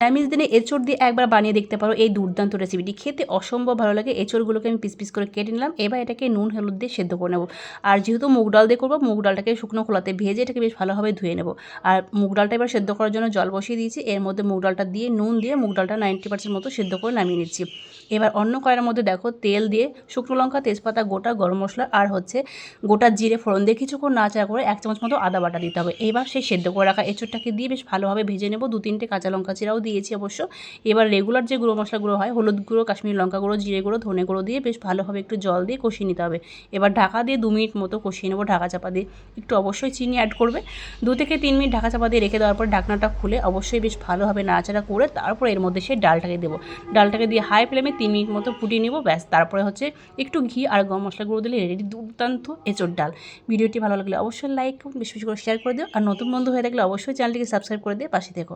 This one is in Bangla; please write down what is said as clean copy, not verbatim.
নিরামিষ দিনে এঁচোড় দিয়ে একবার বানিয়ে দেখতে পারো এই দুর্দান্ত রেসিপিটি। খেতে অসম্ভব ভালো লাগে। এঁচোড়গুলোকে আমি পিস পিস করে কেটে নিলাম। এবার এটাকে নুন হলুদ দিয়ে সেদ্ধ করে নেব। আর যেহেতু মুগ ডাল দিয়ে করবো, মুগ ডালটাকে শুকনো খোলাতে ভেজে এটাকে বেশ ভালোভাবে ধুয়ে নেব। আর মুগ ডালটা এবার সেদ্ধ করার জন্য জল বসিয়ে দিয়েছি। এর মধ্যে মুগ ডালটা দিয়ে নুন দিয়ে মুগ ডালটা 90% মতো সেদ্ধ করে নামিয়ে নিচ্ছি। এবার অন্য কড়াইয়ের মধ্যে দেখো তেল দিয়ে শুকনো লঙ্কা, তেজপাতা, গোটা গরম মশলা আর গোটা জিরে ফোড়ন দিয়ে কিছুক্ষণ নাড়াচাড়া করে 1 চামচ মতো আদা বাটা দিতে হবে। এবার সেই সেদ্ধ করে রাখা এঁচোড়টাকে দিয়ে বেশ ভালোভাবে ভেজে নেব। 2-3টে কাঁচা লঙ্কা চিরাও দিয়েছি অবশ্য। এবার রেগুলার যে গুঁড়ো মশলাগুলো হয়, হলুদ গুঁড়ো, কাশ্মীরি লঙ্কা গুঁড়ো, জিরে গুঁড়ো, ধনে গুঁড়ো দিয়ে বেশ ভালোভাবে একটু জল দিয়ে কষিয়ে নিতে হবে। এবার ঢাকা দিয়ে 2 মিনিট মতো কষিয়ে নেব ঢাকা চাপা দিয়ে। একটু অবশ্যই চিনি অ্যাড করবে। 2 থেকে 3 মিনিট ঢাকা চাপা দিয়ে রেখে দেওয়ার পর ঢাকনাটা খুলে অবশ্যই বেশ ভালোভাবে নাড়াচাড়া করে তারপর এর মধ্যে সেই ডালটাকে দেবো। ডালটাকে দিয়ে হাই ফ্লেমে 3 মিনিট মতো ফুটিয়ে নেব। ব্যাস, তারপরে একটু ঘি আর গরম মশলা গুঁড়ো দিলে রেডি দুর্দান্ত এঁচোড় ডাল। ভিডিওটি ভালো লাগলে অবশ্যই লাইক, বেশি বেশি করে শেয়ার করে দিও। আর নতুন বন্ধু হয়ে থাকলে অবশ্যই চ্যানেলটিকে সাবস্ক্রাইব করে দিয়ে পাশে থেকো।